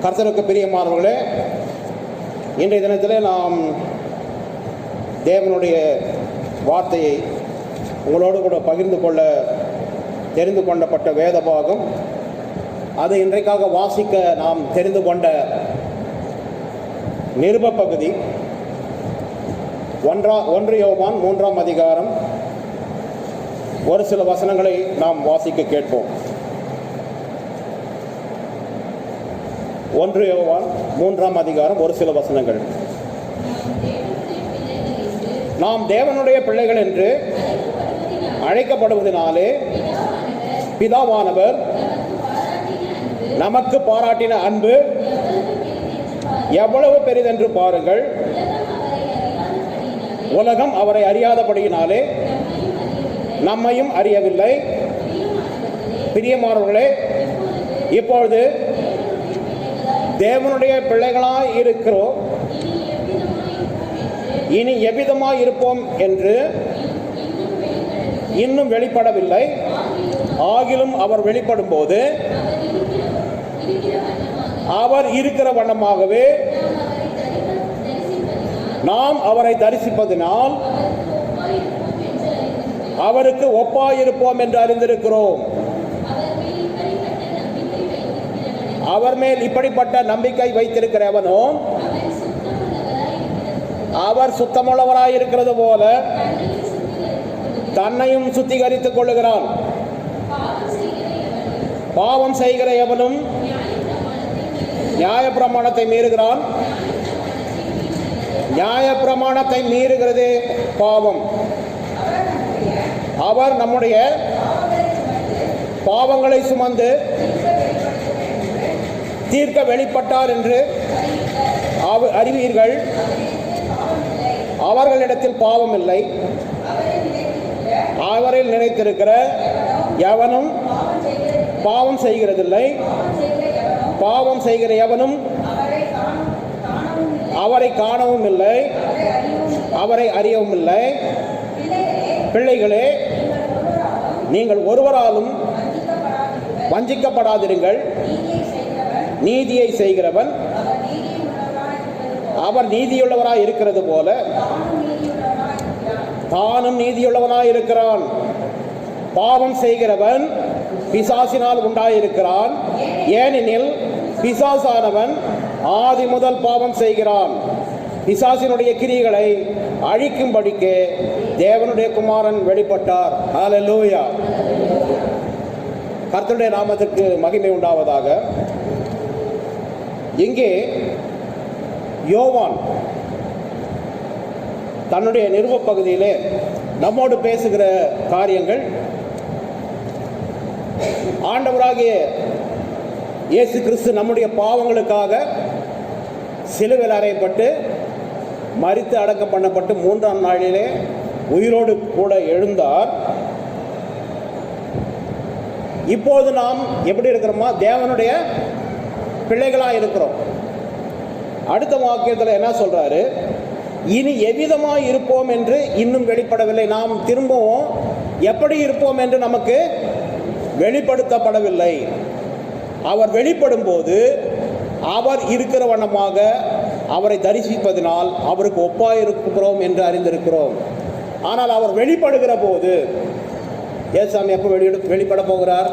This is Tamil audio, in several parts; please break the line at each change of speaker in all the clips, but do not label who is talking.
கர்த்தருக்கு பிரியமானவர்களே, இன்றைய தினத்தில் நாம் தேவனுடைய வார்த்தையை உங்களோடு கூட பகிர்ந்து கொள்ள தெரிந்து கொண்டப்பட்ட வேத பாகம், அது இன்றைக்காக வாசிக்க நாம் தெரிந்து கொண்ட நிருப பகுதி 1 யோவான் 3ஆம் அதிகாரம். ஒரு சில வசனங்களை நாம் வாசிக்க கேட்போம். 1 யோவான் 3ஆம் அதிகாரம் ஒரு சில வசனங்கள். நாம் தேவனுடைய பிள்ளைகள் என்று அழைக்கப்படுவதனாலே பிதாவானவர் நமக்கு பாராட்டின அன்பு எவ்வளவு பெரிதென்று பாருங்கள். உலகம் அவரை அறியாதபடியினாலே நம்மையும் அறியவில்லை. பிரியமானவர்களே, இப்பொழுது தேவனுடைய பிள்ளைகளாய் இருக்கிறோம். இனி எவ்விதமாய் இருப்போம் என்று இன்னும் வெளிப்படவில்லை. ஆகிலும் அவர் வெளிப்படும் போது அவர் இருக்கிற வண்ணமாகவே நாம் அவரை தரிசிப்பதினால் அவருக்கு ஒப்பாயிருப்போம் என்று அறிந்திருக்கிறோம். அவர் மேல் இப்படிப்பட்ட நம்பிக்கை வைத்திருக்கிறவனோ அவர் சுத்தமுள்ளவராயிருக்கிறது போல தன்னையும் சுத்திகரித்துக் கொள்ளுகிறான். பாவம் செய்கிற எவனும் நியாயப்பிரமாணத்தை மீறுகிறான். நியாயப்பிரமாணத்தை மீறுகிறதே பாவம். அவர் நம்முடைய பாவங்களை சுமந்து தீர்க்க வெளிப்பட்டார் என்று அறிவீர்கள். அவர்களிடத்தில் பாவம் இல்லை. அவரில் நினைத்திருக்கிற எவனும் பாவம் செய்கிறதில்லை. பாவம் செய்கிற எவனும் அவரை காணவும் இல்லை, அவரை அறியவும் இல்லை. பிள்ளைகளே, நீங்கள் ஒருவராலும் வஞ்சிக்கப்படாதிருங்கள். நீதியை செய்கிறவன் அவர் நீதியுள்ளவராய் இருக்கிறது போல தானும் நீதியுள்ளவனாய் இருக்கிறான். பாவம் செய்கிறவன் பிசாசினால் உண்டாயிருக்கிறான். ஏனெனில் பிசாசானவன் ஆதி முதல் பாவம் செய்கிறான். பிசாசினுடைய கிரியைகளை அழிக்கும்படிக்கு தேவனுடைய குமாரன் வெளிப்பட்டார். ஹல்லேலூயா. கர்த்தருடைய நாமத்திற்கு மகிமை உண்டாவதாக. இங்கே யோவான் தன்னுடைய நிருப பகுதியிலே நம்மோடு பேசுகிற காரியங்கள் ஆண்டவராகிய இயேசு கிறிஸ்து நம்முடைய பாவங்களுக்காக சிலுவையில் அறையப்பட்டு மரித்து அடக்கம் பண்ணப்பட்டு 3ஆம் நாளிலே உயிரோடு கூட எழுந்தார். இப்போது நாம் எப்படி இருக்கிறோமா? தேவனுடைய பிள்ளைகளாக இருக்கிறோம். அடுத்த வாக்கியத்தில் என்ன சொல்றாரு? இனி எவ்விதமாய் இருப்போம் என்று இன்னும் வெளிப்படவில்லை. நாம் திரும்பவும் எப்படி இருப்போம் என்று நமக்கு வெளிப்படுத்தப்படவில்லை. அவர் வெளிப்படும் போது அவர் இருக்கிற வண்ணமாக அவரை தரிசிப்பதனால் அவருக்கு ஒப்பாயிருக்கிறோம் என்று அறிந்திருக்கிறோம். ஆனால் அவர் வெளிப்படுகிற போது ஏசாமி எப்போ வெளிப்பட போகிறார்?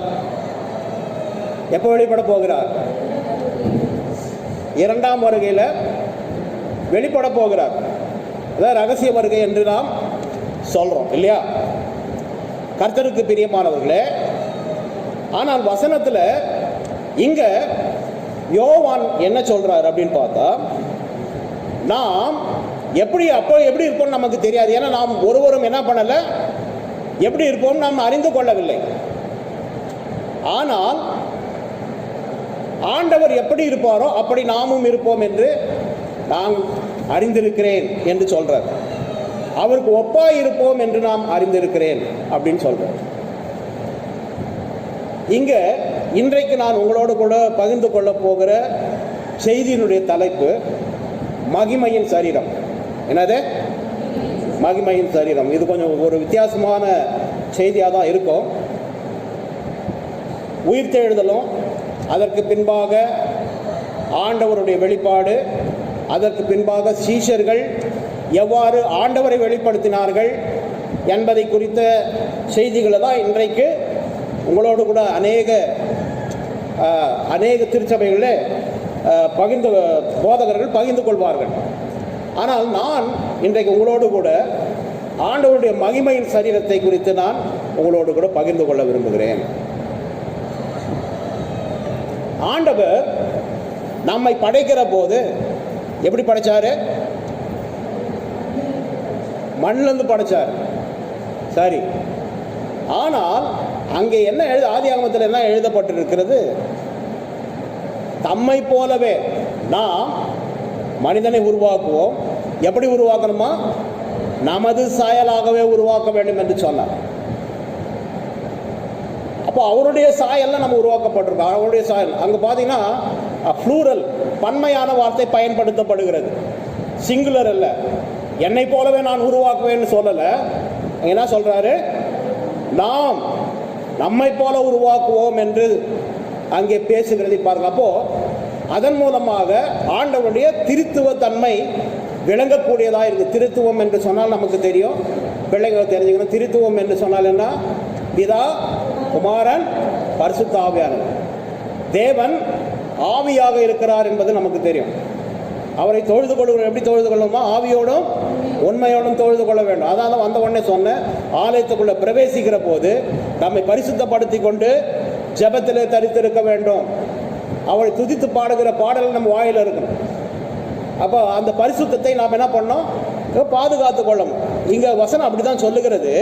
எப்போ வெளிப்பட போகிறார்? 2ஆம் வருகையில் வெளிப்பட போகிறார். அதாவது ரகசிய வருகை என்று நாம் சொல்றோம் இல்லையா? கர்த்தருக்கு பிரியமானவர்களே, ஆனால் வசனத்தில் இங்க யோவான் என்ன சொல்றார் அப்படின்னு பார்த்தா, நாம் அப்போ எப்படி இருப்போம் நமக்கு தெரியாது. ஏன்னா நாம் ஒருவரும் என்ன பண்ணல, எப்படி இருப்போம் நாம் அறிந்து கொள்ளவில்லை. ஆனால் ஆண்டவர் எப்படி இருப்பாரோ அப்படி நாமும் இருப்போம் என்று நான் அறிந்திருக்கிறேன் என்று சொல்றார். அவருக்கு ஒப்பாய் இருப்போம் என்று நாம் அறிந்திருக்கிறேன் அப்படின்னு சொல்றார். இங்க இன்றைக்கு நான் உங்களோடு கூட பகிர்ந்து கொள்ள போகிற செய்தியினுடைய தலைப்பு மகிமையின் சரீரம். என்னது? மகிமையின் சரீரம். இது கொஞ்சம் ஒரு வித்தியாசமான செய்தியாக தான் இருக்கும். உயிர்த்தெழுதலும் அதற்கு பின்பாக ஆண்டவருடைய வெளிப்பாடு, அதற்கு பின்பாக சீஷர்கள் எவ்வாறு ஆண்டவரை வெளிப்படுத்தினார்கள் என்பதை குறித்த செய்திகளை தான் இன்றைக்கு உங்களோடு கூட அநேக திருச்சபைகளில் போதகர்கள் பகிர்ந்து கொள்வார்கள். ஆனால் நான் இன்றைக்கு உங்களோடு கூட ஆண்டவருடைய மகிமையின் சரீரத்தை குறித்து நான் உங்களோடு கூட பகிர்ந்து கொள்ள விரும்புகிறேன். ஆண்டவர் நம்மை படைக்கிற போது எப்படி படைச்சாரு? மண்ணிலிருந்து படைச்சார், சரி. ஆனால் அங்கே என்ன ஆதியாகமத்தில் என்ன எழுதப்பட்டிருக்கிறது? தம்மை போலவே நாம் மனிதனை உருவாக்குவோம். எப்படி உருவாக்கணுமா? நமது சாயலாகவே உருவாக்க வேண்டும் என்று சொன்னார். அப்போ அவருடைய சாயல்ல நம்ம உருவாக்கப்பட்டிருக்கோம். அவருடைய சாயல் அங்கே பார்த்தீங்கன்னா ப்ளூரல், பன்மையான வார்த்தை பயன்படுத்தப்படுகிறது, சிங்குலர் அல்ல. என்னை போலவே நான் உருவாக்குவேன்னு சொல்லலை. என்ன சொல்றாரு? நாம் நம்மை போல உருவாக்குவோம் என்று அங்கே பேசுகிறதை பாருங்க. அப்போ அதன் மூலமாக ஆண்டவருடைய திருத்துவ தன்மை விளங்கக்கூடியதாக இருக்கு. திருத்துவம் என்று சொன்னால் நமக்கு தெரியும், பிள்ளைகள் தெரிஞ்சுக்கணும். திருத்துவம் என்று சொன்னால் என்ன? பிதா, குமாரன், பரிசுத்த ஆவியானவர். தேவன் ஆவியாக இருக்கிறார் என்பது நமக்கு தெரியும். அவரை தொழுது கொள்கிறோம். எப்படி தொழுது கொள்ளணுமா? ஆவியோடும் உண்மையோடும் தொழுது கொள்ள வேண்டும். அதான் வந்த உடனே சொன்ன, ஆலயத்துக்குள்ள பிரவேசிக்கிற போது நம்மை பரிசுத்தப்படுத்தி கொண்டு ஜெபத்திலே தரித்திருக்க வேண்டும். அவரை துதித்து பாடுகிற பாடல் நம்ம வாயில் இருக்கணும். அப்போ அந்த பரிசுத்தத்தை நாம் என்ன பண்ணோம்? பாதுகாத்து கொள்ளணும். இங்க வசனம் அப்படிதான் சொல்லுகிறது.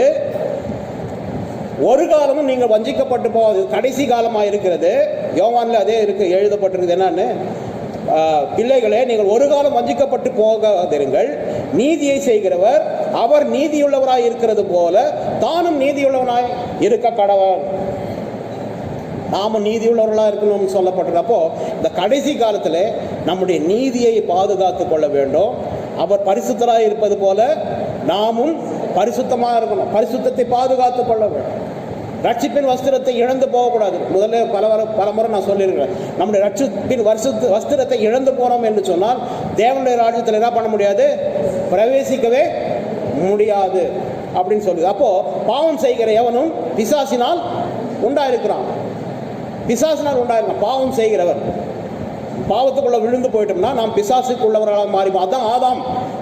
ஒரு காலமும் நீங்கள் வஞ்சிக்கப்பட்டு போவது கடைசி காலமாக இருக்கிறது. யோவான்ல அதே இருக்கு, எழுதப்பட்டிருக்குது. என்னன்னு? பிள்ளைகளே, நீங்கள் ஒரு காலம் வஞ்சிக்கப்பட்டு போகாதிருங்கள். நீதியை செய்கிறவர் அவர் நீதியுள்ளவராய் இருக்கிறது போல தானும் நீதியுள்ளவனாய் இருக்க கடவர். நாமும் நீதியுள்ளவர்களாக இருக்கணும்னு சொல்லப்பட்டது. அப்போ இந்த கடைசி காலத்தில் நம்முடைய நீதியை பாதுகாத்து கொள்ள வேண்டும். அவர் பரிசுத்தராக இருப்பது போல நாமும் பரிசுத்தமாக இருக்கணும். பரிசுத்தத்தை பாதுகாத்து கொள்ள வேண்டும். ரட்சிப்பின் வஸ்திரத்தை இழந்து போகக்கூடாது. முதல்ல பல முறை நான் சொல்லியிருக்கிறேன். நம்முடைய ரட்சிப்பின் வஸ்திரத்தை இழந்து போனோம் என்று சொன்னால் தேவனுடைய ராஜ்யத்தில் என்ன பண்ண முடியாது? பிரவேசிக்கவே முடியாது அப்படின்னு சொல்லுது. அப்போ பாவம் செய்கிற எவனும் பிசாசினால் உண்டாயிருக்கிறான். பிசாசினால் உண்டாயிருக்கான். பாவம் செய்கிறவர் பாவத்துக்குள்ள விழுந்து போயிட்டோம்னா நாம் பிசாசுக்குள்ளவர்களாக மாறி. அதான் ஆதாம்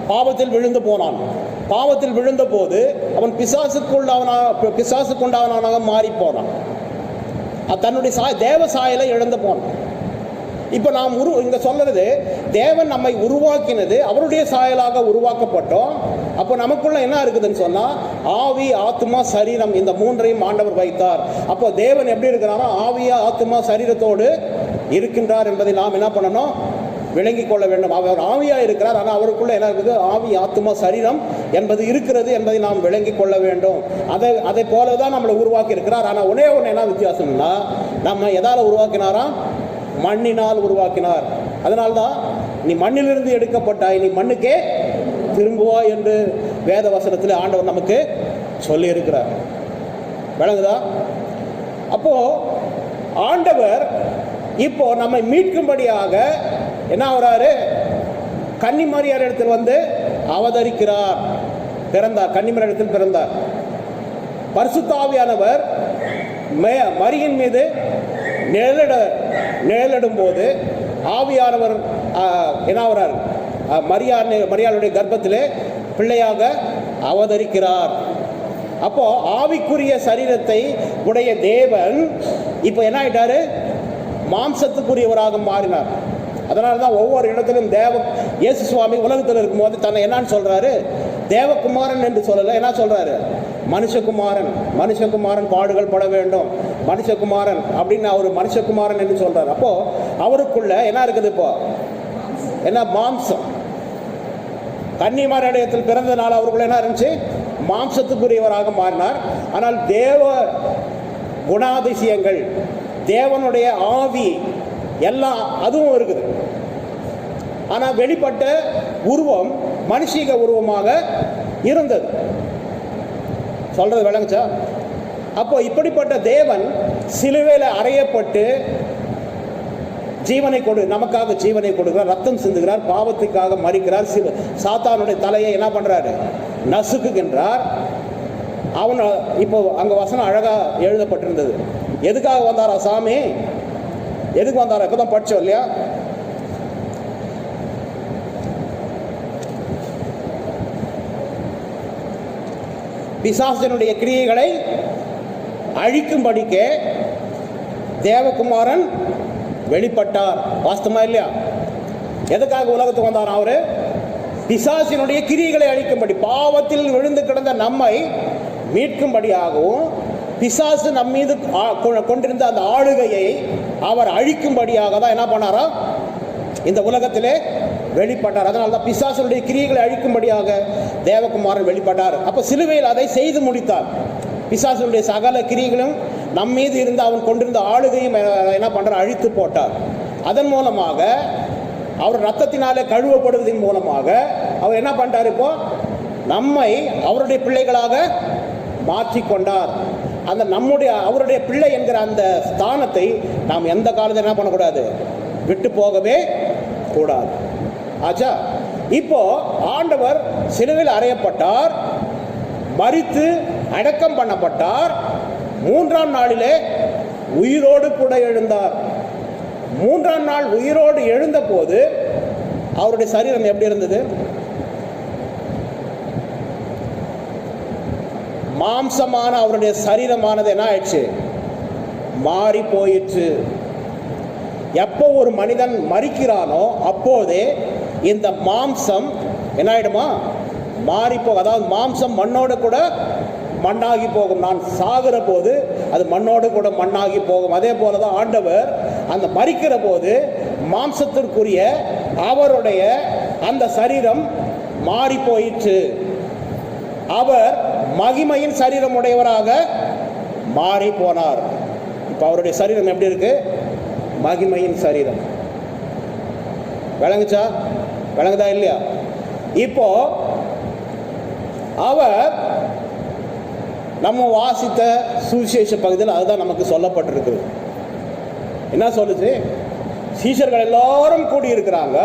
பாவத்தில் விழுந்து போனான். பாவத்தில் விழுந்த போது அவன் பிசாசுக்குண்டாவனாக மாறி போனான். தன்னுடைய தேவ சாயலை இழந்து போனான். இப்போ நாம் இங்க சொல்றது, தேவன் நம்மை உருவாக்கினது அவருடைய சாயலாக உருவாக்கப்பட்டோம். அப்போ நமக்குள்ள என்ன இருக்குதுன்னு சொன்னா, ஆவி, ஆத்மா, சரீரம், இந்த மூன்றையும் ஆண்டவர் வைத்தார். அப்போ தேவன் எப்படி இருக்கிறாரோ ஆவியா ஆத்மா சரீரத்தோடு இருக்கின்றார் என்பதை நாம் என்ன பண்ணணும்? விளங்கிக் கொள்ள வேண்டும். அவர் ஆவியா இருக்கிறார், ஆனால் அவருக்குள்ள என்ன இருக்குது? ஆவி, ஆத்மா, சரீரம் என்பது இருக்கிறது என்பதை நாம் விளங்கிக் கொள்ள வேண்டும். அதை போலதான் நம்மளை உருவாக்கி இருக்கிறார். ஆனால் ஒன்னே என்ன வித்தியாசம்னா, நம்ம எதால உருவாக்கினாரா? மண்ணினால் உருவாக்கினார். அதனால்தான் நீ மண்ணிலிருந்து எடுக்கப்பட்டாய், நீ மண்ணுக்கே திரும்புவாய் என்று வேத வசனத்தில் ஆண்டவர் நமக்கு சொல்லி இருக்கிறார். விளங்குதா? அப்போ ஆண்டவர் இப்போ நம்மை மீட்கும்படியாக என்ன ஆகிறாரு? கன்னிமரியார் இடத்தில் வந்து அவதரிக்கிறார், பிறந்தார். கன்னிமரியார் இடத்தில் பிறந்தார். பரிசுத்த ஆவியானவர் மரியின் மீது நிழலிடும் போது ஆவியானவர் என்ன ஆகிறார்? மரியாளுடைய கர்ப்பத்திலே பிள்ளையாக அவதரிக்கிறார். அப்போ ஆவிக்குரிய சரீரத்தை உடைய தேவன் இப்போ என்ன ஆயிட்டாரு? மாம்சத்துக்குரியவராக மாறினார். அதனால தான் ஒவ்வொரு இடத்திலும் இயேசு சுவாமி உலகத்தில் இருக்கும்போது தன்னை என்னன்னு சொல்றாரு? தேவகுமாரன் என்று சொல்லல. என்ன சொல்றாரு? மனுஷகுமாரன். மனுஷகுமாரன் பாடுகள் பட வேண்டும், மனுஷகுமாரன் அப்படின்னு அவர் மனுஷகுமாரன் என்று சொல்றாரு. அப்போ அவருக்குள்ள என்ன இருக்குது? இப்போ என்ன? மாம்சம். கன்னிமரியாத்தில் பிறந்தனால அவருக்குள்ள என்ன இருந்துச்சு? மாம்சத்துக்குரியவராக மாறினார். ஆனால் தேவ குணாதிசயங்கள், தேவனுடைய ஆவி எல்லாம் அதுவும் இருக்குது. ஆனால் வெளிப்பட்ட உருவம் மனுஷீக உருவமாக இருந்தது. சொல்றது விளங்குச்சா? அப்போ இப்படிப்பட்ட தேவன் சிலுவையில் அறையப்பட்டு ஜீவனை நமக்காக ஜீவனை கொடுக்கிறார், ரத்தம் சிந்துகிறார், பாவத்துக்காக மரிக்கிறார், சாத்தானுடைய தலையை என்ன பண்றாரு, நசுக்குகின்றார். அவன் இப்போ அங்க வசனம் அழகா எழுதப்பட்டிருந்தது. எதுக்காக வந்தாரா சாமி? எதுக்கு வந்தாரா? இப்பதான் படிச்சோம் இல்லையா? பிசாசனுடைய கிரியைகளை அழிக்கும்படிக்கு தேவகுமாரன் வெளிப்பட்டார். வாஸ்தவமா இல்லையா? எதுக்காக உலகத்துக்கு வந்தார் அவரு? பிசாசினுடைய கிரியைகளை அழிக்கும்படி, பாவத்தில் விழுந்து கிடந்த நம்மை மீட்கும்படியாகவும், பிசாசு நம் மீது கொண்டிருந்த அந்த ஆளுகையை அவர் அழிக்கும்படியாக தான் என்ன பண்ணாரா, இந்த உலகத்திலே வெளிப்பட்டார். அதனால தான் பிசாசனுடைய கிரியைகளை அழிக்கும்படியாக தேவகுமாரன் வெளிப்பட்டார். அப்ப சிலுவையில் அதை செய்து முடித்தார். பிசாசனுடைய சகல கிரியைகளும் நம் மீது இருந்து அவன் கொண்டிருந்த ஆளுகையும் என்ன பண்றார், அழித்து போட்டார். அதன் மூலமாக அவர் ரத்தத்தினாலே கழுவப்படுவதன் மூலமாக அவர் என்ன பண்ணிட்டார், இப்போ நம்மை அவருடைய பிள்ளைகளாக மாற்றிக்கொண்டார். அந்த அவருடைய பிள்ளை என்கிற அந்த ஸ்தானத்தை நாம் எந்த காலத்தில் என்ன பண்ணக்கூடாது, விட்டு போகவே கூடாது. ஆச்சா? இப்போ ஆண்டவர் சிலுவையில் அறையப்பட்டார், மரித்து அடக்கம் பண்ணப்பட்டார், 3ஆம் நாளிலே உயிரோடு கூட எழுந்தார். 3ஆம் நாள் உயிரோடு எழுந்த போது அவருடைய சரீரம் எப்படி இருந்தது? மாம்சமான அவருடைய சரீரமானது என்ன ஆயிடுச்சு, மாறி போயிற்று. எப்போ ஒரு மனிதன் மரிக்கிறானோ அப்போதே இந்த மாம்சம் என்ன ஆயிடுமா, மாறி போகும். அதாவது மாம்சம் மண்ணோடு கூட மண்ணாகி போகும். நான் சாகிற போது அது மண்ணோடு கூட மண்ணாகி போகும். அதே போலதான் ஆண்டவர் அந்த மரிக்கிற போது மாம்சத்திற்குரிய அவருடைய அந்த சரீரம் மாறி போயிற்று. அவர் மகிமையின் சரீரம் உடையவராக மாறி போனார். இப்ப அவருடைய சரீரம் எப்படி இருக்கு? மகிமையின் சரீரம். விளங்குச்சா? விளங்குதா இல்லையா? இப்போ அவர் நம்ம வாசித்த சுவிசேஷ பகுதியில் அதுதான் நமக்கு சொல்லப்பட்டிருக்கு. என்ன சொல்லுச்சு? சீஷர்கள் எல்லாரும் கூடியிருக்கிறாங்க.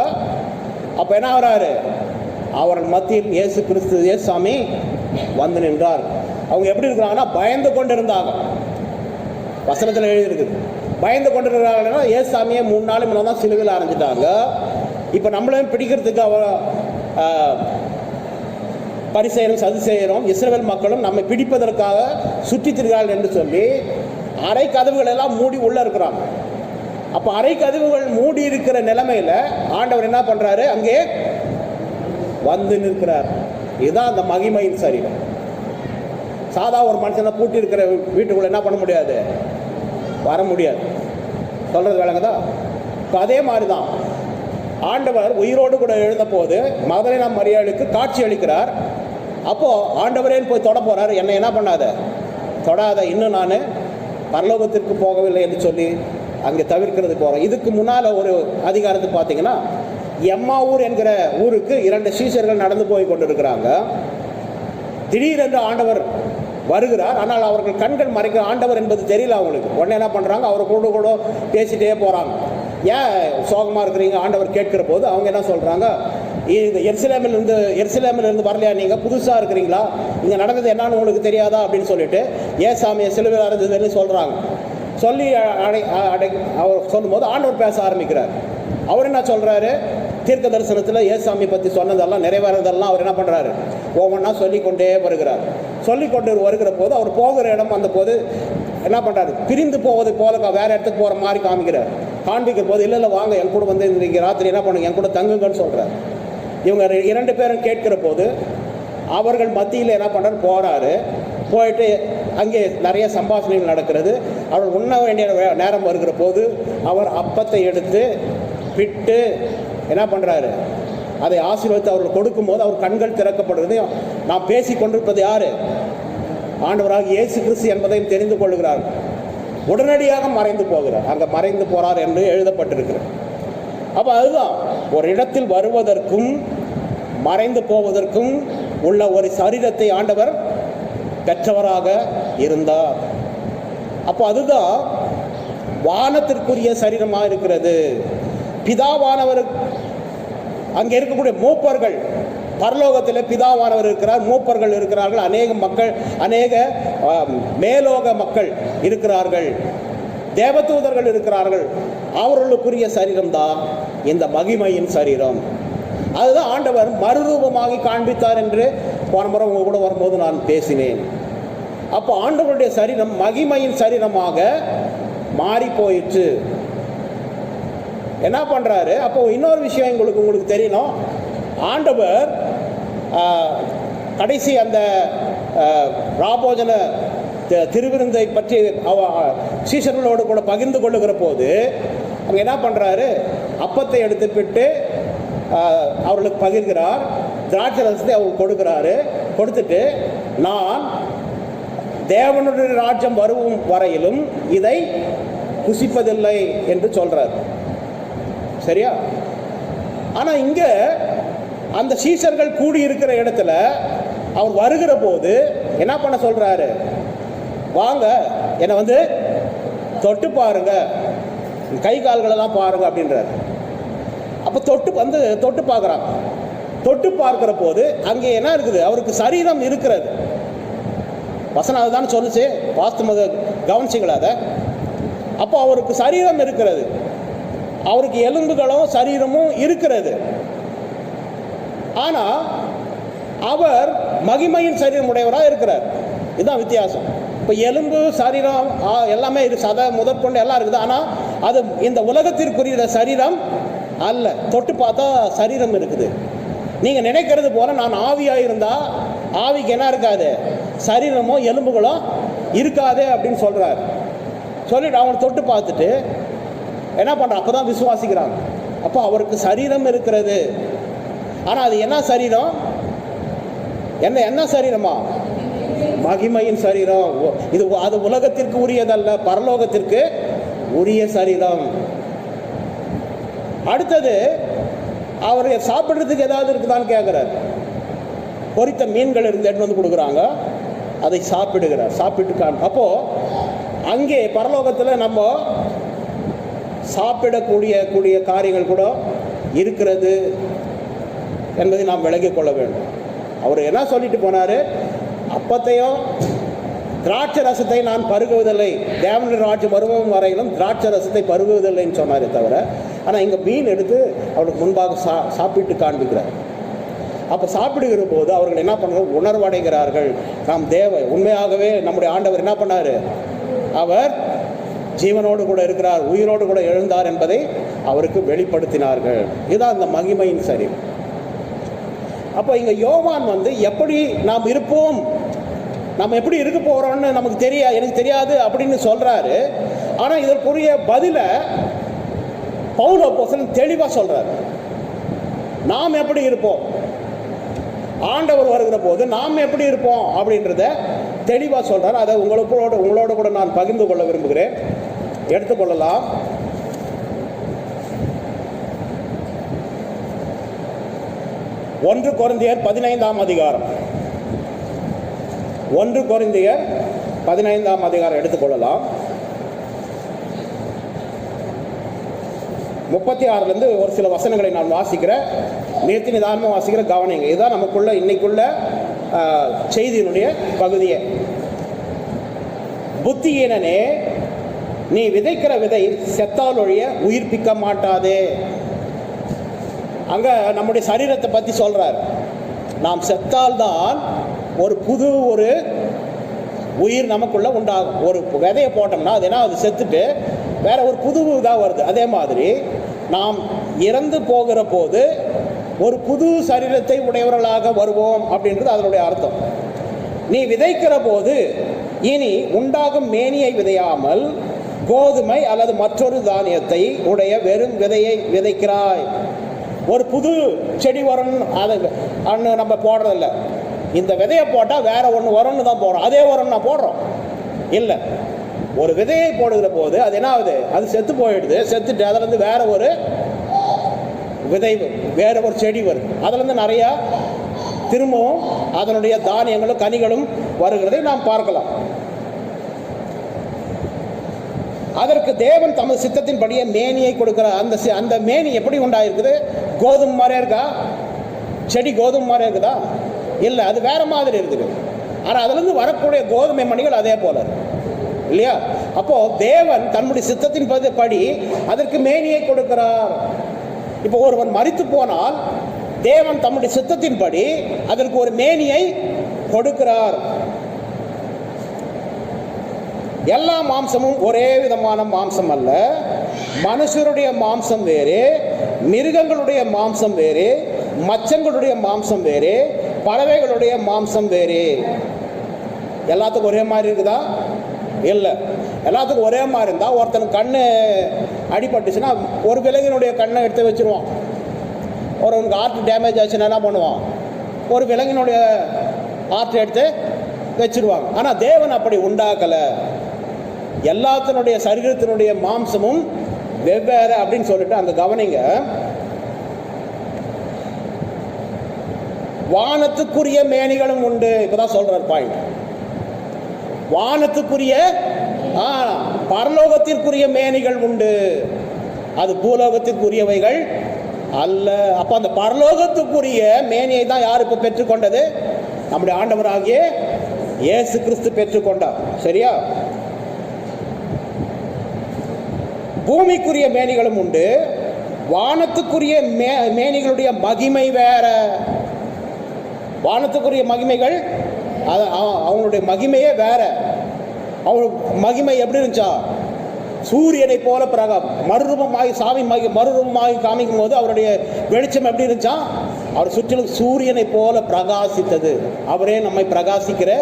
அப்ப என்ன ஆகிறாரு, அவர்கள் மத்தியில் இயேசு கிறிஸ்து இயேசுசாமி வந்து நின்றார். அவங்க எப்படி இருக்கிறாங்கன்னா பயந்து கொண்டு இருந்தாங்க. வசனத்தில் எழுதியிருக்குது, பயந்து கொண்டு இருக்கிறாங்கன்னா இயேசுசாமியை 3 நாள் முன்னாடி தான் சிலுவையில் அரைஞ்சிட்டாங்க. இப்போ நம்மளையும் பிடிக்கிறதுக்கு பரிசேயரும் சதுசேயரும் இஸ்ரவேல் மக்களும் நம்மை பிடிப்பதற்காக சுற்றி திரிகிறார்கள் என்று சொல்லி அறை கதவுகள் எல்லாம் மூடி உள்ள இருக்கிறாங்க. அப்போ அறை கதவுகள் மூடி இருக்கிற நிலைமையில ஆண்டவர் என்ன பண்றாரு, அங்கே வந்து நிற்கிறார். இதுதான் அந்த மகிமையின் சரீரம். சாதா ஒரு மனுஷனை பூட்டி இருக்கிற வீட்டுக்குள்ள என்ன பண்ண முடியாது, வர முடியாது. சொல்றது விளங்குதா? இப்போ அதே மாதிரி தான் ஆண்டவர் உயிரோடு கூட எழுந்த போது மகதலேனா மரியாளுக்கு காட்சி அளிக்கிறார். அப்போ ஆண்டவரேன்னு போய் தொட போறாரு. என்னை என்ன பண்ணாத, தொடாத, இன்னும் நான் பரலோகத்திற்கு போகவில்லை என்று சொல்லி அங்கே தவிர்க்கிறது போகிறோம். இதுக்கு முன்னால் ஒரு அதிகாரத்தை பார்த்தீங்கன்னா, எம்மாவூர் என்கிற ஊருக்கு 2 சீஷர்கள் நடந்து போய் கொண்டிருக்கிறாங்க. திடீரென்று ஆண்டவர் வருகிறார். ஆனால் அவர்கள் கண்கள் மறைக்கிற ஆண்டவர் என்பது தெரியல அவங்களுக்கு. உடனே என்ன பண்ணுறாங்க, அவரை கூட பேசிட்டே போகிறாங்க. ஏன் சோகமாக இருக்கிறீங்க ஆண்டவர் கேட்கிற போது அவங்க என்ன சொல்கிறாங்க, இது எருசலேமிலிருந்து வரலையா, நீங்கள் புதுசாக இருக்கிறீங்களா, இங்கே நடந்தது என்னன்னு உங்களுக்கு தெரியாதா அப்படின்னு சொல்லிட்டு ஏசாமியை சிலுவையில் அறைந்ததுன்னு சொல்கிறாங்க. சொல்லி அவர் சொல்லும்போது ஆண்டவர் பேச ஆரம்பிக்கிறார். அவர் என்ன சொல்கிறாரு, தீர்க்க தரிசனத்தில் ஏசாமியை பற்றி சொன்னதெல்லாம் நிறைவேறதெல்லாம் அவர் என்ன பண்ணுறாரு, ஒவ்வொன்றா சொல்லிக்கொண்டே வருகிறார். சொல்லிக்கொண்டு வருகிற போது அவர் போகிற இடம் அந்த போது என்ன பண்ணுறாரு, பிரிந்து போவது போல வேற இடத்துக்கு போகிற மாதிரி காண்பிக்கிற போது இல்லை வாங்க என் கூட வந்து இன்றைக்கி ராத்திரி என்ன பண்ணுங்க, என் கூட தங்குங்கன்னு சொல்கிறார். இவங்க 2 பேரும் கேட்கிற போது அவர்கள் மத்தியில் என்ன பண்ணுறாரு, போகிறாரு. போயிட்டு அங்கே நிறைய சம்பாஷணைகள் நடக்கிறது. அவர் உண்ண வேண்டிய நேரம் வருகிற போது அவர் அப்பத்தை எடுத்து பிட்டு என்ன பண்ணுறாரு, அதை ஆசீர்வதித்து அவர்கள் கொடுக்கும்போது அவர் கண்கள் திறக்கப்படுகிறது. நாம் பேசி கொண்டிருப்பது யாரு, ஆண்டவராக இயேசு கிறிஸ்து என்பதையும் தெரிந்து கொள்கிறார். உடனடியாக மறைந்து போகிறார். அங்கே மறைந்து போறார் என்று எழுதப்பட்டிருக்கிறது. அப்போ அதுதான் ஒரு இடத்தில் வருவதற்கும் மறைந்து போவதற்கும் உள்ள ஒரு சரீரத்தை ஆண்டவர் பெற்றவராக இருந்தார். அப்போ அதுதான் வானத்திற்குரிய சரீரமாக இருக்கிறது. பிதாவானவர், அங்கே இருக்கக்கூடிய மூப்பர்கள், பரலோகத்தில் பிதாவானவர் இருக்கிறார், மூப்பர்கள் இருக்கிறார்கள், அநேக மக்கள், அநேக மேலோக மக்கள் இருக்கிறார்கள், தேவதூதர்கள் இருக்கிறார்கள். அவர்களுக்குரிய சரீரம் தான் இந்த மகிமையின் சரீரம். அதுதான் ஆண்டவர் மறுரூபமாகி காண்பித்தார் என்று போன முறை உங்க கூட வரும்போது நான் பேசினேன். அப்போ ஆண்டவருடைய சரீரம் மகிமையின் சரீரமாக மாறி போயிற்று. என்ன பண்றாரு? அப்போ இன்னொரு விஷயம் உங்களுக்கு தெரியணும். ஆண்டவர் கடைசி அந்த ராபோஜன திருவிருந்தை பற்றி சீஷர்களோடு கூட பகிர்ந்து கொள்ளுகிற போது அங்கே என்ன பண்ணுறாரு? அப்பத்தை எடுத்துவிட்டு அவர்களுக்கு பகிர்கிறார், திராட்சை ரசத்தை அவங்களுக்கு கொடுக்குறாரு. கொடுத்துட்டு, நான் தேவனுடைய ராஜ்யம் வரும் வரையிலும் இதை புசிப்பதில்லை என்று சொல்றார். சரியா? ஆனால் இங்கே அந்த சீஷர்கள் கூடி இருக்கிற இடத்துல அவர் வருகிற போது என்ன பண்ண சொல்றாரு? வாங்க, என்னை வந்து தொட்டு பாருங்க, கை கால்களெல்லாம் பாருங்க அப்படின்றார். அப்போ தொட்டு பார்க்குறாங்க. தொட்டு பார்க்கிற போது அங்கே என்ன இருக்குது? அவருக்கு சரீரம் இருக்கிறது. வசனம் அதுதான் சொல்லுச்சு. வாஸ்தவ கவனிச்சிங்களா அதை? அப்போ அவருக்கு சரீரம் இருக்கிறது, அவருக்கு எலும்புகளும் சரீரமும் இருக்கிறது. ஆனால் அவர் மகிமையின் சரீரம் உடையவராக இருக்கிறார். இதுதான் வித்தியாசம். இப்போ எலும்பு சரீரம் எல்லாமே சதை முதற்கொண்டு எல்லாம் இருக்குது. ஆனால் அது இந்த உலகத்திற்குரிய சரீரம் அல்ல. தொட்டு பார்த்தா சரீரம் இருக்குது. நீங்கள் நினைக்கிறது போல நான் ஆவியாக இருந்தால் ஆவிக்கு என்ன இருக்காது? சரீரமோ எலும்புகளோ இருக்காது அப்படின்னு சொல்கிறார். சொல்லிட்டு அவனை தொட்டு பார்த்துட்டு என்ன பண்ணுறான்? அப்போ தான் விசுவாசிக்கிறாங்க. அப்போ அவருக்கு சரீரம் இருக்கிறது. ஆனால் அது என்ன சரீரம்? என்ன சரீரமா? மகிமையின் சரீரம். இது அது உலகத்திற்கு உரியதல்ல, பரலோகத்திற்கு உரிய சரீரம். அடுத்தது, அவர் சாப்பிட்றதுக்கு ஏதாவது இருக்குதான்னு கேட்குறார். பொரித்த மீன்கள் இருந்து எடுத்து வந்து கொடுக்குறாங்க, அதை சாப்பிடுகிறார். சாப்பிட்டு அப்போ அங்கே பரலோகத்தில் நம்ம சாப்பிடக்கூடிய காரியங்கள் கூட இருக்கிறது என்பதை நாம் விளங்கிக் கொள்ள வேண்டும். அவர் என்ன சொல்லிட்டு போனார்? அப்பத்தையும் திராட்சை ரசத்தை நான் பருகுவதில்லை, தேவனுடைய ராஜ்யம் வருவதும் வரையிலும் திராட்சை ரசத்தை பருகுவதில்லைன்னு சொன்னாரே தவிர, ஆனால் இங்கே மீன் எடுத்து அவருக்கு முன்பாக சாப்பிட்டு காண்பிக்கிறார். அப்போ சாப்பிடுகிற போது அவர்கள் என்ன பண்ணுறாங்க? உணர்வடைகிறார்கள். நாம் உண்மையாகவே நம்முடைய ஆண்டவர் என்ன பண்ணார்? அவர் ஜீவனோடு கூட இருக்கிறார், உயிரோடு கூட எழுந்தார் என்பதை அவருக்கு வெளிப்படுத்தினார்கள். இதுதான் இந்த மகிமையின் சரீரம். அப்போ இங்கே யோவான் வந்து எப்படி நாம் இருப்போம், நம்ம எப்படி இருக்க போகிறோம்னு நமக்கு எனக்கு தெரியாது அப்படின்னு சொல்கிறாரு. ஆனால் இதற்குரிய பதிலை பவுல் அப்போஸ்தலன் தெளிவாக சொல்கிறார். நாம் எப்படி இருப்போம், ஆண்டவர் வருகிற போது நாம் எப்படி இருப்போம் அப்படின்றத தெளிவாக சொல்கிறார். அதை உங்களோட கூட நான் பகிர்ந்து கொள்ள விரும்புகிறேன். எடுத்துக்கொள்ளலாம். ஒன்று கொரிந்தியர் 15ஆம் அதிகாரம். 1 கொரிந்தியர் 15ஆம் அதிகாரம் எடுத்துக்கொள்ளலாம். 36லேருந்து ஒரு சில வசனங்களை நான் வாசிக்கிறேன். நேற்று நிதானமாக வாசிக்கிற கவனிங்க. இதுதான் நமக்குள்ள இன்னைக்குள்ள செய்தியினுடைய பகுதியே. புத்தியீனனே, நீ விதைக்கிற விதை செத்தால் ஒழிய உயிர்ப்பிக்க மாட்டாதே. அங்கே நம்முடைய சரீரத்தை பற்றி சொல்கிறார். நாம் செத்தால்தான் ஒரு புது உயிர் நமக்குள்ளே உண்டாகும். ஒரு விதையை போட்டோம்னா அது என்ன, அது செத்துட்டு வேற ஒரு புது இதாக வருது. அதே மாதிரி நாம் இறந்து போகிற போது ஒரு புது சரீரத்தை உடையவர்களாக வருவோம் அப்படின்றது அதனுடைய அர்த்தம். நீ விதைக்கிற போது இனி உண்டாகும் மேனியை விதையாமல் கோதுமை அல்லது மற்றொரு தானியத்தை உடைய வெறும் விதையை விதைக்கிறாய். ஒரு புது செடி வரும்னு அதை நம்ம போடுறதில்ல. இந்த விதையை போட்டால் வேற ஒன்று வரும்னு தான் போடுறோம். அதே வரும்னு நான் போடுறோம் இல்லை. ஒரு விதையை போடுகிற போது அது என்ன ஆகுது? அது செத்து போயிடுது. செத்துட்டு அதுலேருந்து வேற ஒரு விதை, வேற ஒரு செடி வருது. அதுலேருந்து நிறையா திரும்பவும் அதனுடைய தானியங்களும் கனிகளும் வருகிறதை நாம் பார்க்கலாம். அதற்கு தேவன் தமது சித்தத்தின்படியே மேனியை கொடுக்கிறார். அந்த மேனி எப்படி உண்டாயிருக்குது? கோதுமை மாதிரியே இருக்கா? செடி கோதுமை மாதிரியே இருக்குதா? இல்லை, அது வேற மாதிரி இருக்குது. ஆனால் அதுலேருந்து வரக்கூடிய கோதுமை மணிகள் அதே போல இல்லையா? அப்போ தேவன் தன்னுடைய சித்தத்தின் படி அதற்கு மேனியை கொடுக்கிறார். இப்போ ஒருவன் மரித்து போனால் தேவன் தம்முடைய சித்தத்தின்படி அதற்கு ஒரு மேனியை கொடுக்கிறார். எல்லா மாம்சமும் ஒரே விதமான மாம்சம் அல்ல. மனுஷருடைய மாம்சம் வேறு, மிருகங்களுடைய மாம்சம் வேறு, மச்சங்களுடைய மாம்சம் வேறு, பறவைகளுடைய மாம்சம் வேறு. எல்லாத்துக்கும் ஒரே மாதிரி இருக்குதா? இல்லை. எல்லாத்துக்கும் ஒரே மாதிரி இருந்தால் ஒருத்தனுக்கு கண்ணு அடிபட்டுச்சுன்னா ஒரு விலங்கினுடைய கண்ணை எடுத்து வச்சுருவான். ஒருவனுக்கு ஹார்ட் டேமேஜ் ஆச்சுன்னா என்ன பண்ணுவான்? ஒரு விலங்கினுடைய ஹார்ட் எடுத்து வச்சிருவாங்க. ஆனால் தேவன் அப்படி உண்டாக்கலை. எல்லாத்தினுடைய சரீரத்தினுடைய மாம்சமும் வெவ்வேறு அப்படின்னு சொல்லிட்டு அங்கே கவனிங்க. வானத்துக்குரிய மேனிகளும் உண்டு. இப்பதான் சொல்றார் பாயிண்ட். வானத்துக்குரிய பரலோகத்திற்குரிய மேனிகள் உண்டு, அது பூலோகத்திற்குரியவைகள் அல்ல. அப்ப அந்த பரலோகத்துக்குரிய மேனியை தான் யார் இப்ப பெற்றுக்கொண்டது? நம்முடைய ஆண்டவராகிய இயேசு கிறிஸ்து பெற்றுக்கொண்டார். சரியா? பூமிக்குரிய மேனிகளும் உண்டு. வானத்துக்குரிய மேனிகளுடைய மகிமை வேற. வானத்துக்குரிய மகிமைகள் அவங்களுடைய மகிமையே வேற. அவங்க மகிமை எப்படி இருந்துச்சா? சூரியனை போல மறுரூபமாகி சாமி மறுரூபமாகி காமிக்கும் போது அவருடைய வெளிச்சம் எப்படி இருந்துச்சா? அவர் சுற்றிலும் சூரியனை போல பிரகாசித்தது. அவரே நம்மை பிரகாசிக்கிற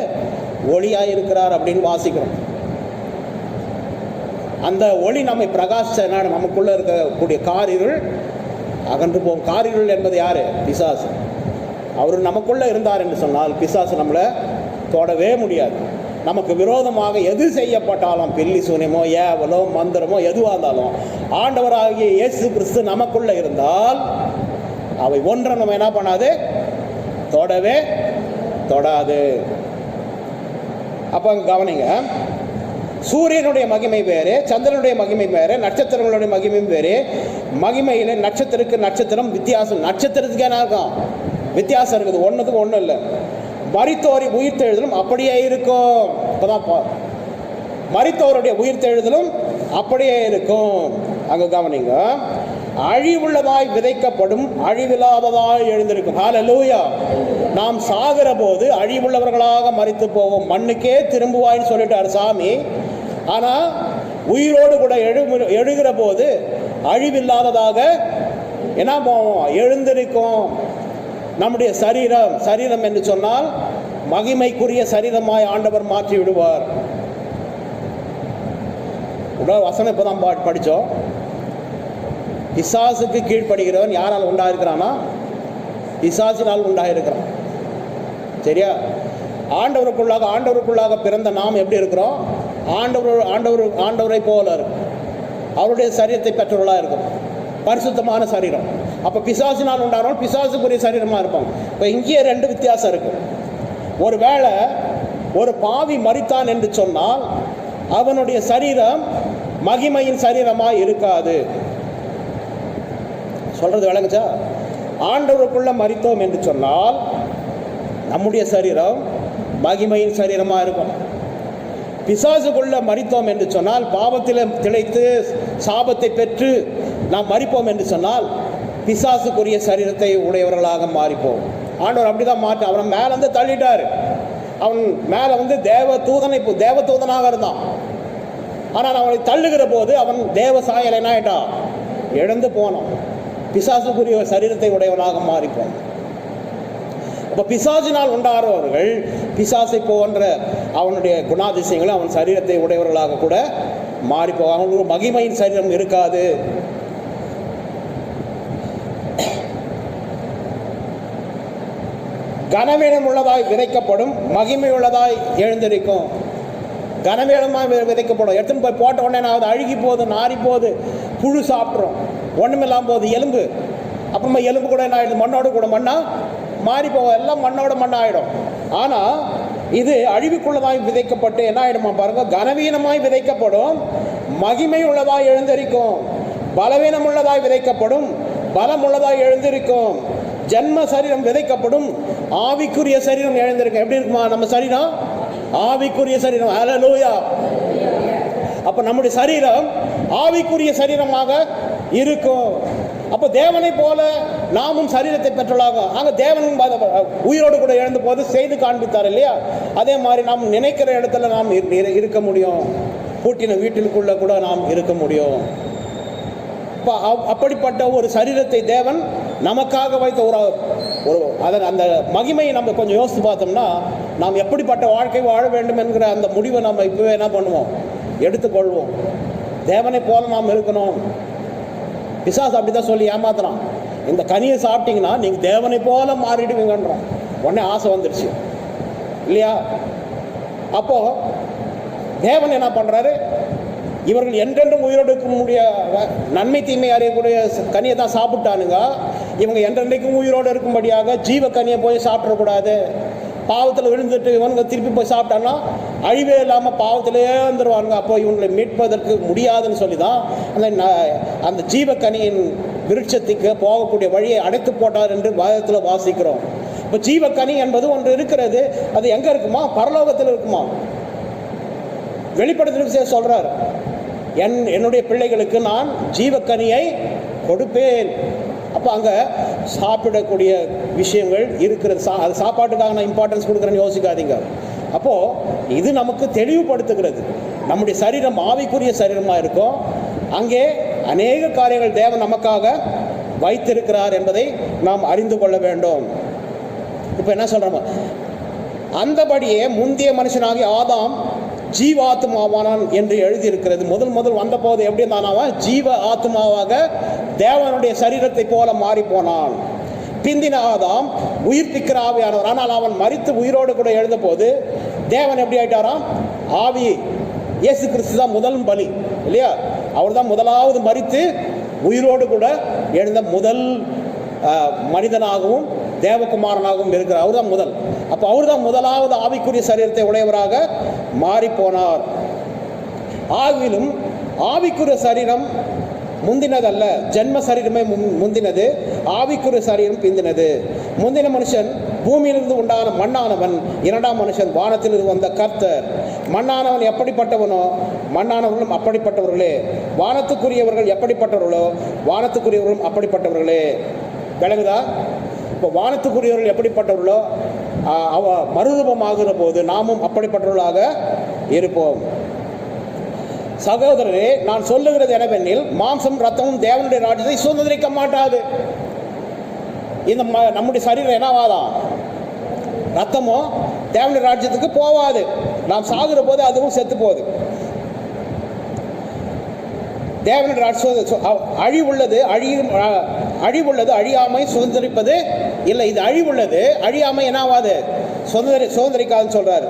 ஒளியாயிருக்கிறார் அப்படின்னு வாசிக்கிறோம். அந்த ஒளி நம்மை பிரகாசிச்ச நமக்குள்ள இருக்கக்கூடிய காரிருள் அகன்று போகும். காரிருள் என்பது யாரு? பிசாசு. அவர் நமக்குள்ள இருந்தார் என்று சொன்னால் பிசாசு நம்மளை தொடவே முடியாது. நமக்கு விரோதமாக எது செய்யப்பட்டாலும், பில்லி சூனியமோ ஏவலோ மந்திரமோ எதுவாக இருந்தாலும், ஆண்டவராகிய இயேசு கிறிஸ்து நமக்குள்ள இருந்தால் அவை ஒன்றை நம்ம என்ன பண்ணாது? தொடவே தொடாது. அப்ப கவனிங்க, சூரியனுடைய மகிமை வேறு, சந்திரனுடைய மகிமை வேறு, நட்சத்திரங்களுடைய மகிமையும் வேறு. மகிமையில நட்சத்திரத்துக்கு நட்சத்திரம் வித்தியாசம். நட்சத்திரத்துக்கு என்ன இருக்கும்? வித்தியாசம் இருக்குது. ஒன்றுக்கு ஒன்றும் இல்லை. மரித்தோரை உயிர்த்தெழுதலும் அப்படியே இருக்கும். இப்போதான் மரித்தோருடைய உயிர்த்தெழுதலும் அப்படியே இருக்கும். அங்கே கவனிங்க, அழிவுள்ளதாய் விதைக்கப்படும், அழிவில்லாததாய் எழுந்திருக்கும். ஹல்லேலூயா. நாம் சாகிற போது அழிவுள்ளவர்களாக மரித்து போவோம், மண்ணுக்கே திரும்புவாய்ன்னு சொல்லிட்டார் சாமி. ஆனால் உயிரோடு கூட எழுகிற போது அழிவில்லாததாக என்ன போவோம்? எழுந்திருக்கும். நம்முடைய சரீரம் என்று சொன்னால் மகிமைக்குரிய சரீரமாய் ஆண்டவர் மாற்றி விடுவார். உடல் வசனம் இப்பதான் படித்தோம். பிசாசுக்கு கீழ்ப்படுகிறவன் யாரால் உண்டாயிருக்கிறானா? பிசாசினால் உண்டாயிருக்கிறான். சரியா? ஆண்டவருக்குள்ளாக பிறந்த நாம் எப்படி இருக்கிறோம்? ஆண்டவரை போல இருக்கும். அவருடைய சரீரத்தை பெற்றவர்களாக இருக்கும். பரிசுத்தமான சரீரம். அப்போ பிசாசினால் உண்டானவன் பிசாசுக்குரிய சரீரமாக இருப்பாங்க. இப்போ இங்கேயே ரெண்டு வித்தியாசம் இருக்கு. ஒருவேளை ஒரு பாவி மரித்தான் என்று சொன்னால் அவனுடைய சரீரம் மகிமையின் சரீரமாக இருக்காது. சொல்றது விளங்குச்சா? ஆண்டவருக்குள்ள மரித்தோம் என்று சொன்னால் நம்முடைய சரீரம் மகிமையின் சரீரமாக இருக்கும். பிசாசுக்குள்ள மரித்தோம் என்று சொன்னால், பாவத்தில் திளைத்து சாபத்தை பெற்று நாம் மரிப்போம் என்று சொன்னால் பிசாசுக்குரிய சரீரத்தை உடையவர்களாக மாறிப்போம். ஆண்டவர் அப்படிதான் மாற்ற. அவனை மேல வந்து தள்ளிட்டாரு. அவன் மேல வந்து தேவதூதனாக இருந்தான். ஆனால் அவனை தள்ளுகிற போது அவன் தேவ சாயல் என்ன ஆயிட்டான்? இழந்து போனான். பிசாசுக்குரிய சரீரத்தை உடையவனாக மாறிப்போம். அப்போ பிசாசினால் உண்டாகிறவர்கள் பிசாசை போன்ற அவனுடைய குணாதிசயங்களும் அவன் சரீரத்தை உடையவர்களாக கூட மாறிப்போம். அவனுக்கு மகிமையின் சரீரம் இருக்காது. கனவீனம் உள்ளதாய் விதைக்கப்படும், மகிமை உள்ளதாய் எழுந்திருக்கும். கனவீனமாக விதைக்கப்படும். எடுத்துன்னு போய் போட்ட உடனே நான் அழுகி போகுது, நாரி போகுது, புழு சாப்பிட்றோம், ஒன்றுமில்லாமல் போகுது. எலும்பு அப்புறமா எலும்பு கூட என்ன ஆகிடுது? மண்ணோடு கூட மண்ணா மாறி போகும். எல்லாம் மண்ணோட மண்ணாயிடும். ஆனால் இது அழிவுக்குள்ளதாய் விதைக்கப்பட்டு என்ன ஆகிடுமா பாருங்க? கனவீனமாய் விதைக்கப்படும், மகிமை உள்ளதாய் எழுந்திருக்கும். பலவீனம் உள்ளதாய் விதைக்கப்படும், பலம் உள்ளதாய் எழுந்திருக்கும். ஜென்ம சரீரம் விதைக்கப்படும், ஆவிக்குரிய சரீரம் எழுந்திருக்கும். எப்படி இருக்குமா நம்ம சரீரம்? ஆவிக்குரிய சரீரம். ஹல்லேலூயா. அப்ப நம்முடைய சரீரம் ஆவிக்குரிய சரீரமாக இருக்கும். அப்போ தேவனை போல நாமும் சரீரத்தை பெற்றலாகும். அங்க தேவன் உயிரோடு கூட எழுந்த போது செய்து காண்பித்தார் இல்லையா? அதே மாதிரி நாம் நினைக்கிற இடத்துல நாம் இருக்க முடியும். பூட்டின வீட்டிற்குள்ள கூட நாம் இருக்க முடியும். அப்படிப்பட்ட ஒரு சரீரத்தை தேவன் நமக்காக வைத்த ஒரு அதன் அந்த மகிமையை நம்ம கொஞ்சம் யோசித்து பார்த்தோம்னா, நாம் எப்படிப்பட்ட வாழ்க்கை வாழ வேண்டும் என்கிற அந்த முடிவை நம்ம இப்பவே என்ன பண்ணுவோம்? எடுத்துக்கொள்வோம். தேவனை போல நாம் இருக்கணும். பிசாசு அப்படிதான் சொல்லி ஏமாத்துறான். இந்த கனியை சாப்பிட்டீங்கன்னா நீங்க தேவனை போல மாறிடுவீங்கன்றான். உடனே ஆசை வந்துடுச்சு இல்லையா? அப்போ தேவன் என்ன பண்றாரு? இவர்கள் என்றென்றும் உயிரோடு இருக்கக்கூடிய நன்மை தீமை அறியக்கூடிய கனியை தான் சாப்பிட்டானுங்க. இவங்க என்றென்றைக்கும் உயிரோடு இருக்கும்படியாக ஜீவ கனியை போய் சாப்பிடக்கூடாது. பாவத்தில் விழுந்துட்டு இவனுங்க திருப்பி போய் சாப்பிட்டான்னா அழிவே இல்லாமல் பாவத்திலே வந்துடுவாங்க. அப்போ இவங்களை மீட்பதற்கு முடியாதுன்னு சொல்லி தான் அந்த ஜீவக்கனியின் விருட்சத்துக்கு போகக்கூடிய வழியை அடைத்து போட்டார் என்று வேதத்தில் வாசிக்கிறோம். இப்போ ஜீவக்கனி என்பது ஒன்று இருக்கிறது. அது எங்கே இருக்குமா? பரலோகத்தில் இருக்குமா? வெளிப்படுத்தலுக்கு சொல்றார், என்னுடைய பிள்ளைகளுக்கு நான் ஜீவக்கனியை கொடுப்பேன். அப்போ அங்கே சாப்பிடக்கூடிய விஷயங்கள் இருக்கிறது. அது சாப்பாட்டுக்காக நான் இம்பார்ட்டன்ஸ் கொடுக்குறேன்னு யோசிக்காதீங்க. அப்போது இது நமக்கு தெளிவுபடுத்துகிறது. நம்முடைய சரீரம் ஆவிக்குரிய சரீரமாக இருக்கும். அங்கே அநேக காரியங்கள் தேவன் நமக்காக வைத்திருக்கிறார் என்பதை நாம் அறிந்து கொள்ள வேண்டும். இப்போ என்ன சொல்கிறோம்? அந்தபடியே முந்தைய மனுஷனாகிய ஆதாம் ஜீவ ஆத்மாவானான் என்று எழுதியிருக்கிறது. முதல் வந்த போது எப்படி இருந்தான்? ஜீவ ஆத்மாவாக தேவனுடைய சரீரத்தை போல மாறி போனான். பிந்தின ஆதாம் உயிர்ப்பிக்கிற ஆவியானவர். ஆனால் அவன் மரித்து உயிரோடு கூட எழுந்த போது தேவன் எப்படி ஆயிட்டாராம்? ஆவி. இயேசு கிறிஸ்து தான் முதல் பலி இல்லையா? அவர் தான் முதலாவது மரித்து உயிரோடு கூட எழுந்த முதல் மனிதனாகவும் தேவகுமாரனாகவும் இருக்கிறார். அவர் தான் முதல். அப்போ அவர் தான் முதலாவது ஆவிக்குரிய சரீரத்தை உடையவராக மாறி போனார். ஆவிலும் ஆவிக்குரிய சரீரம் முந்தினதல்ல, ஜென்ம சரீரமே முந்தினது, ஆவிக்குரிய சரீரம் பிந்தினது. முந்தின மனுஷன் பூமியிலிருந்து உண்டான மண்ணானவன், இரண்டாம் மனுஷன் வானத்திலிருந்து வந்த கர்த்தர். மண்ணானவன் எப்படிப்பட்டவனோ மண்ணானவர்களும் அப்படிப்பட்டவர்களே, வானத்துக்குரியவர்கள் எப்படிப்பட்டவர்களோ வானத்துக்குரியவர்களும் அப்படிப்பட்டவர்களே. விளங்குதா? இப்போ வானத்துக்குரியவர்கள் எப்படிப்பட்டவர்களோ அவ மறுரூபமாகிற போது நாமும் அப்படிப்பட்டவர்களாக இருப்போம். சகோதரரே, நான் சொல்லுகிறது என்னவெனில், மாம்சம் ரத்தமும் தேவனுடைய ராஜ்யத்தை சுதந்திரிக்க மாட்டாது. இந்த நம்முடைய சரீரம் என்னவாதான்? ரத்தமோ தேவனுடைய ராஜ்யத்துக்கு போவாது. நாம் சாகுற போது அதுவும் செத்து போகுது. தேவனுடைய அழிவுள்ளது அழியாமை சுதந்திரிப்பது இல்லை. இது அழிவுள்ளது, அழியாமை என்னாவாது? சுதந்திரிக்காதுன்னு சொல்றாரு.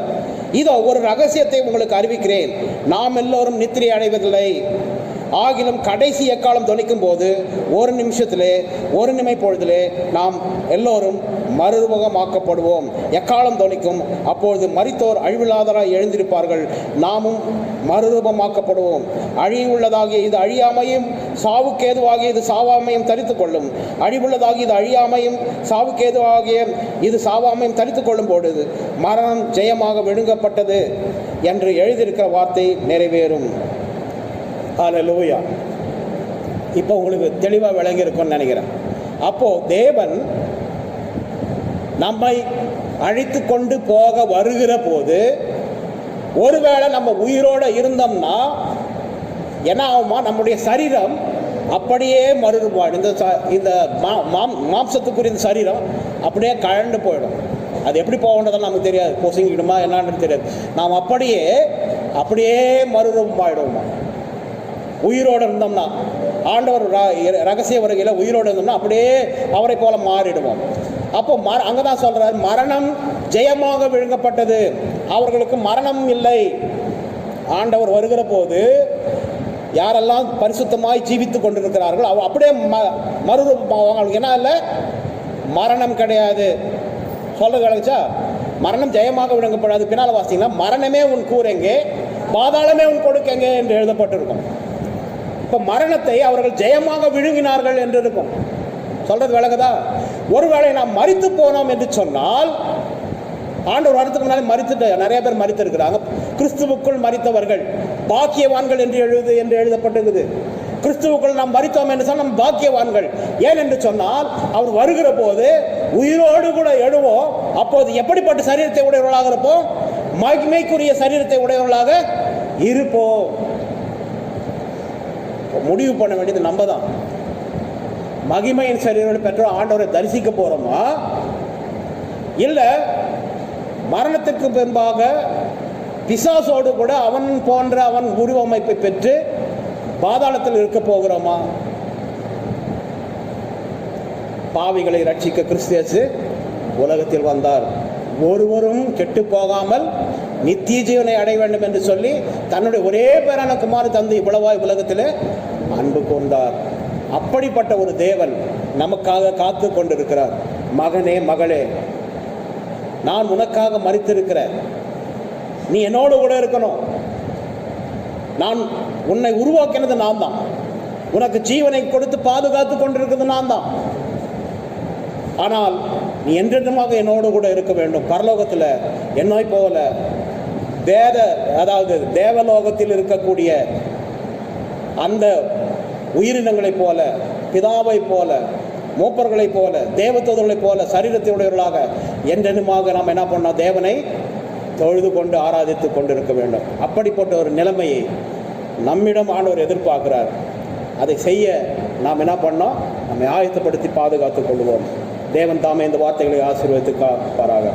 இதோ ஒரு ரகசியத்தை உங்களுக்கு அறிவிக்கிறேன், நாம் எல்லோரும் நித்திரை அடைவதில்லை. ஆகிலும் கடைசி எக்காலம் தொனிக்கும் போது ஒரு நிமிஷத்திலே, ஒரு நிமை பொழுதிலே நாம் எல்லோரும் மறுரூபமாக்கப்படுவோம். எக்காலம் தொனிக்கும், அப்பொழுது மரித்தோர் அழிவில்லாதராய் எழுந்திருப்பார்கள், நாமும் மறுரூபமாக்கப்படுவோம். அழிவுள்ளதாகிய இது அழியாமையும் சாவுக்கேதுவாகிய இது சாவாமையும் தரித்து கொள்ளும். அழிவுள்ளதாகிய இது அழியாமையும் சாவுக்கேதுவாகிய இது சாவாமையும் தரித்து கொள்ளும் பொழுது மரணம் ஜெயமாக விழுங்கப்பட்டது என்று எழுதியிருக்கிற வார்த்தை நிறைவேறும். ஹல்லேலூயா. இப்போ உங்களுக்கு தெளிவாக விளங்கி இருக்கும்னு நினைக்கிறேன். அப்போ தேவன் நம்மை அழைத்து கொண்டு போக வருகிற போது ஒருவேளை நம்ம உயிரோடு இருந்தோம்னா என்ன ஆகுமா? நம்முடைய சரீரம் அப்படியே மறுரூபம், இந்த மாம்சத்துக்குரிய இந்த சரீரம் அப்படியே கழண்டு போயிடும். அது எப்படி போகன்றதெல்லாம் நமக்கு தெரியாது, பொசுங்கிடுமா என்னன்னு தெரியாது. நாம் அப்படியே மறுரூபம் ஆகிடுவோமா உயிரோடு இருந்தோம்னா? ஆண்டவர் ரகசிய வருகையில் உயிரோடு இருந்தோம்னா அப்படியே அவரை போல மாறிடுவோம். அப்போ அங்கே தான் சொல்றாரு, மரணம் ஜெயமாக விழுங்கப்பட்டது, அவர்களுக்கு மரணம் இல்லை. ஆண்டவர் வருகிற போது யாரெல்லாம் பரிசுத்தமாய் ஜீவித்து கொண்டிருக்கிறார்கள் அவ அப்படியே மறுரூபமாவாங்க. ஏன்னா இல்லை, மரணம் கிடையாது. சொல்ல கிடைச்சா மரணம் ஜெயமாக விளங்கப்படாது. பின்னால் வாசிங்கன்னா, மரணமே உன் கூரெங்கே, பாதாளமே உன் கொடுக்கங்க என்று எழுதப்பட்டிருக்கும். இப்ப மரணத்தை அவர்கள் ஜெயமாக விழுங்கினார்கள் என்று இருக்கும். சொல்றது விளங்குதா? ஒருவேளை நாம் மரித்து போனோம் என்று சொன்னால், ஆண்டவர் வரத்துக்கு முன்னாடி மரித்துட்டு நிறைய பேர் மரித்திருக்கிறாங்க. கிறிஸ்துவுக்குள் மரித்தவர்கள் பாக்கியவான்கள் என்று எழுதப்பட்டிருக்குது. கிறிஸ்துவுக்குள் நாம் மரித்தோம் என்று சொன்னால் நாம் பாக்கியவான்கள். ஏன் என்று சொன்னால், அவர் வருகிற போது உயிரோடு கூட எழுவோம். அப்போது எப்படிப்பட்ட சரீரத்தை உடையவர்களாக இருப்போம்? மகிமைக்குரிய சரீரத்தை உடையவர்களாக இருப்போம். முடிவு பண்ண வேண்டியது நம்ம தான். மகிமையின் சரீரம் பெற்ற ஆண்டவரை தரிசிக்க போறோமா, இல்ல மரணத்துக்கு பின்பாக பிசாசோடு கூட அவன் போன்ற அவன் உருவமைப்பை பெற்று பாதாளத்தில் இருக்க போகிறோமா? பாவிகளை ரட்சிக்க கிறிஸ்து இயேசு உலகத்தில் வந்தார். ஒருவரும் கெட்டு போகாமல் நித்திய ஜீவனை அடைய வேண்டும் என்று சொல்லி தன்னுடைய ஒரே பேரான குமாரன் தந்து இவ்வளவாய் உலகத்திலே அன்பு கொண்டார். அப்படிப்பட்ட ஒரு தேவன் நமக்காக காத்து கொண்டிருக்கிறார். மகனே, மகளே, நான் உனக்காக மரித்திருக்கிறேன், நீ என்னோடு கூட இருக்கணும். நான் உன்னை உருவாக்கினது நான் தான். உனக்கு ஜீவனை கொடுத்து பாதுகாத்து கொண்டிருக்கிறது நான் தான். ஆனால் நீ என்றென்றுமாக என்னோடு கூட இருக்க வேண்டும். பரலோகத்தில் என்னை போல தேவலோகத்தில் இருக்கக்கூடிய அந்த உயிரினங்களைப் போல, பிதாவை போல, மூப்பர்களைப் போல, தேவதூதர்களைப் போல சரீரத்தையுடையவர்களாக என்றென்றுமாக நாம் என்ன பண்ணோம்? தேவனை தொழுது கொண்டு ஆராதித்து கொண்டிருக்க வேண்டும். அப்படிப்பட்ட ஒரு நிலைமையை நம்மிடம் ஆண்டவர் எதிர்பார்க்கிறார். அதை செய்ய நாம் என்ன பண்ணோம்? நம்மை ஆயத்தப்படுத்தி பாதுகாத்துக் கொள்வோம். தேவன் தாமே இந்த வார்த்தைகளை ஆசீர்வதித்து காப்பாராக.